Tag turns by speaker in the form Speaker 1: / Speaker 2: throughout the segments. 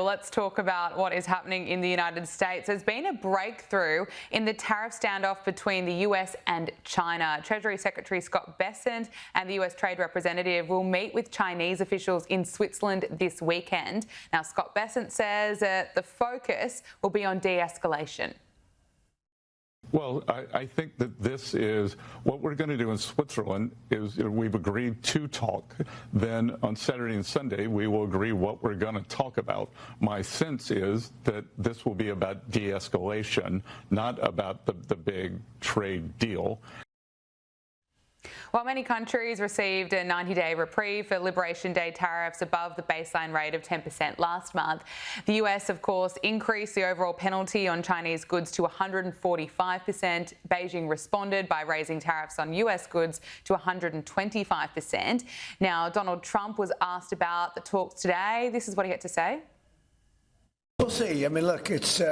Speaker 1: Let's talk about what is happening in the United States. There's been a breakthrough in the tariff standoff between the US and China. Treasury Secretary Scott Bessent and the US Trade Representative will meet with Chinese officials in Switzerland this weekend. Now, Scott Bessent says that the focus will be on de-escalation.
Speaker 2: Well, I think that this is what we're going to do in Switzerland is we've agreed to talk. Then on Saturday and Sunday, we will agree what we're going to talk about. My sense is that this will be about de-escalation, not about the big trade deal.
Speaker 1: While many countries received a 90-day reprieve for Liberation Day tariffs above the baseline rate of 10% last month, the US, of course, increased the overall penalty on Chinese goods to 145%. Beijing responded by raising tariffs on US goods to 125%. Now, Donald Trump was asked about the talks today. This is what he had to say.
Speaker 3: We'll see. I mean, look, it's...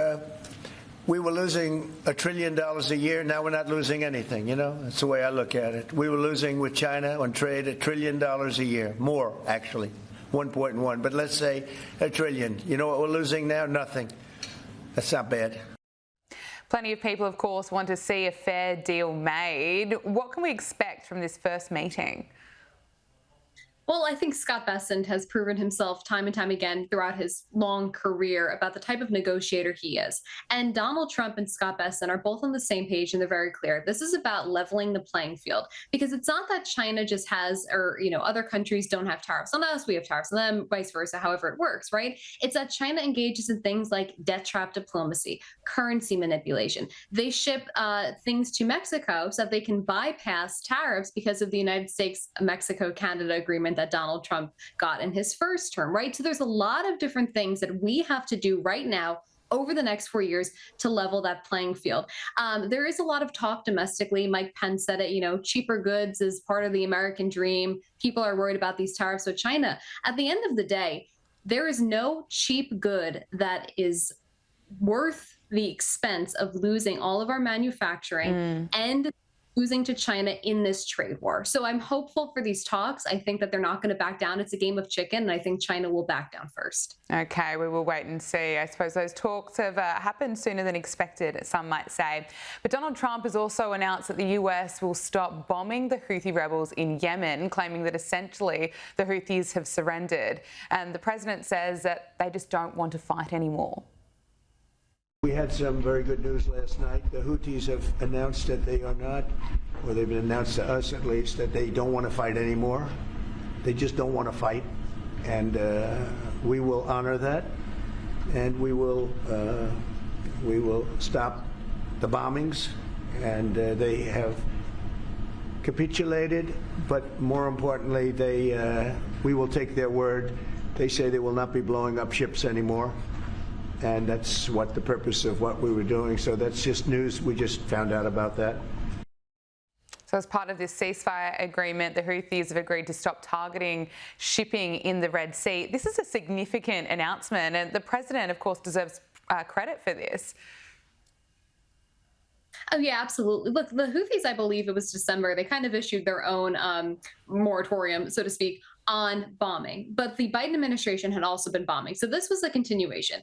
Speaker 3: We were losing $1 trillion a year. Now we're not losing anything, you know? That's the way I look at it. We were losing with China on trade $1 trillion a year. More, actually. 1.1. But let's say $1 trillion. You know what we're losing now? Nothing. That's not bad.
Speaker 1: Plenty of people, of course, want to see a fair deal made. What can we expect from this first meeting?
Speaker 4: Well, I think Scott Bessent has proven himself time and time again throughout his long career about the type of negotiator he is. And Donald Trump and Scott Bessent are both on the same page, and they're very clear. This is about leveling the playing field, because it's not that China just has, or, you know, other countries don't have tariffs on us, we have tariffs on them, vice versa, however it works, right? It's that China engages in things like debt trap diplomacy, currency manipulation. They ship things to Mexico so that they can bypass tariffs because of the United States-Mexico-Canada agreement that Donald Trump got in his first term, right? So there's a lot of different things that we have to do right now over the next 4 years to level that playing field. There is a lot of talk domestically. Mike Pence said it, you know, cheaper goods is part of the American dream. People are worried about these tariffs with China. At the end of the day, there is no cheap good that is worth the expense of losing all of our manufacturing and losing to China in this trade war. So I'm hopeful for these talks. I think that they're not going to back down. It's a game of chicken, and I think China will back down first.
Speaker 1: Okay, we will wait and see. I suppose those talks have happened sooner than expected, some might say. But Donald Trump has also announced that the US will stop bombing the Houthi rebels in Yemen, claiming that essentially the Houthis have surrendered. And the president says that they just don't want to fight anymore.
Speaker 3: We had some very good news last night. The Houthis have announced that they are not, or they've announced to us at least, that they don't want to fight anymore. They just don't want to fight. And we will honor that. And we will stop the bombings. And they have capitulated, but more importantly, we will take their word. They say they will not be blowing up ships anymore. And that's what the purpose of what we were doing. So that's just news. We just found out about that.
Speaker 1: So as part of this ceasefire agreement, the Houthis have agreed to stop targeting shipping in the Red Sea. This is a significant announcement, and the president, of course, deserves credit for this.
Speaker 4: Oh, yeah, absolutely. Look, the Houthis, I believe it was December, they kind of issued their own moratorium, so to speak, on bombing. But the Biden administration had also been bombing. So this was a continuation.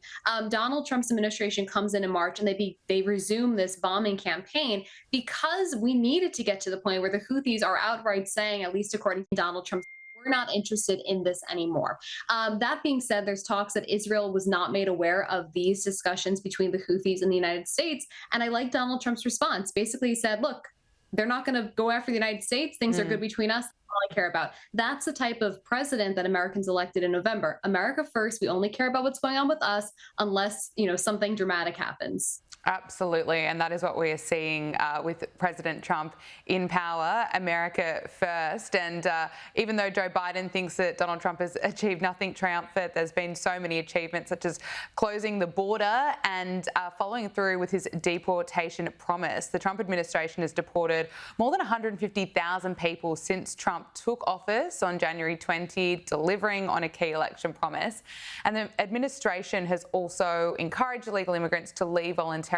Speaker 4: Donald Trump's administration comes in March, and they resume this bombing campaign because we needed to get to the point where the Houthis are outright saying, at least according to Donald Trump, we're not interested in this anymore. That being said, there's talks that Israel was not made aware of these discussions between the Houthis and the United States. And I like Donald Trump's response. Basically, he said, look, they're not going to go after the United States. Things are good between us. That's all I care about. That's the type of president that Americans elected in November. America first. We only care about what's going on with us unless, you know, something dramatic happens.
Speaker 1: Absolutely, and that is what we are seeing with President Trump in power, America first. And even though Joe Biden thinks that Donald Trump has achieved nothing triumphant, there's been so many achievements, such as closing the border and following through with his deportation promise. The Trump administration has deported more than 150,000 people since Trump took office on January 20, delivering on a key election promise. And the administration has also encouraged illegal immigrants to leave voluntarily.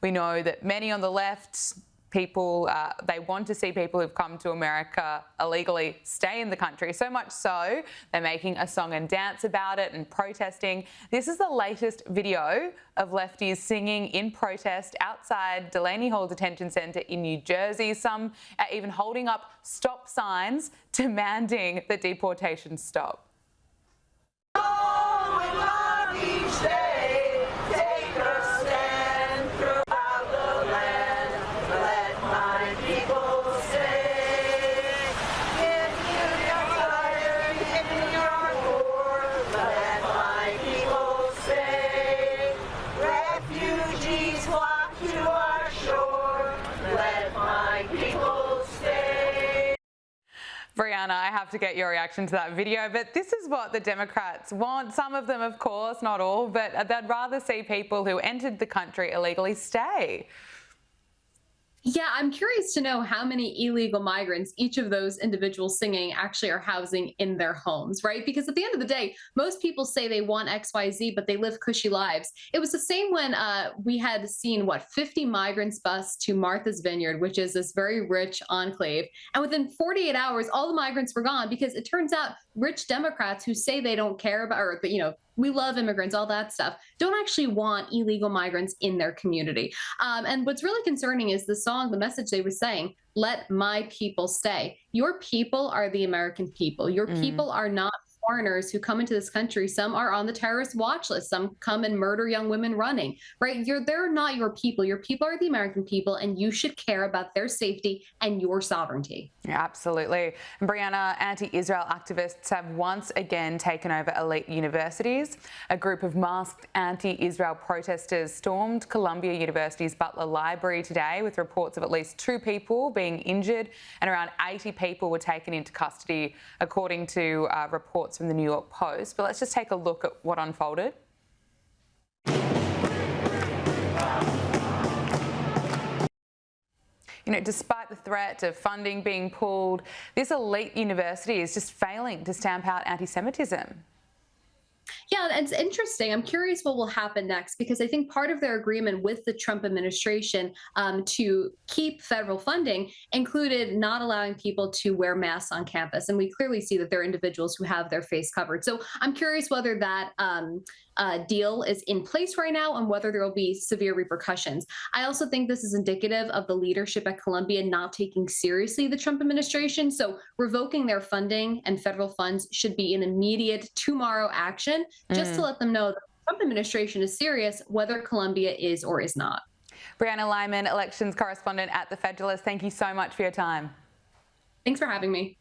Speaker 1: We know that many on the left people, they want to see people who've come to America illegally stay in the country. So much so, they're making a song and dance about it and protesting. This is the latest video of lefties singing in protest outside Delaney Hall Detention Centre in New Jersey. Some are even holding up stop signs demanding that deportations stop. Brianna, I have to get your reaction to that video, but this is what the Democrats want. Some of them, of course, not all, but they'd rather see people who entered the country illegally stay.
Speaker 4: Yeah, I'm curious to know how many illegal migrants each of those individuals singing actually are housing in their homes, right? Because at the end of the day, most people say they want XYZ, but they live cushy lives. It was the same when we had seen, 50 migrants bus to Martha's Vineyard, which is this very rich enclave. And within 48 hours, all the migrants were gone because it turns out rich Democrats who say they don't care about, or, we love immigrants, all that stuff, don't actually want illegal migrants in their community. And what's really concerning is the song, the message they were saying, let my people stay. Your people are the American people. Your people are not foreigners who come into this country. Some are on the terrorist watch list. Some come and murder young women running, right? They're not your people. Your people are the American people, and you should care about their safety and your sovereignty.
Speaker 1: Yeah, absolutely. And Brianna, anti-Israel activists have once again taken over elite universities. A group of masked anti-Israel protesters stormed Columbia University's Butler Library today, with reports of at least 2 people being injured and around 80 people were taken into custody, according to reports from the New York Post. But let's just take a look at what unfolded. Despite the threat of funding being pulled, this elite university is just failing to stamp out anti-Semitism.
Speaker 4: Yeah, it's interesting. I'm curious what will happen next, because I think part of their agreement with the Trump administration to keep federal funding included not allowing people to wear masks on campus. And we clearly see that there are individuals who have their face covered. So I'm curious whether that deal is in place right now and whether there will be severe repercussions. I also think this is indicative of the leadership at Columbia not taking seriously the Trump administration. So revoking their funding and federal funds should be an immediate tomorrow action, just to let them know that the Trump administration is serious, whether Columbia is or is not.
Speaker 1: Brianna Lyman, elections correspondent at the Federalist, thank you so much for your time.
Speaker 4: Thanks for having me.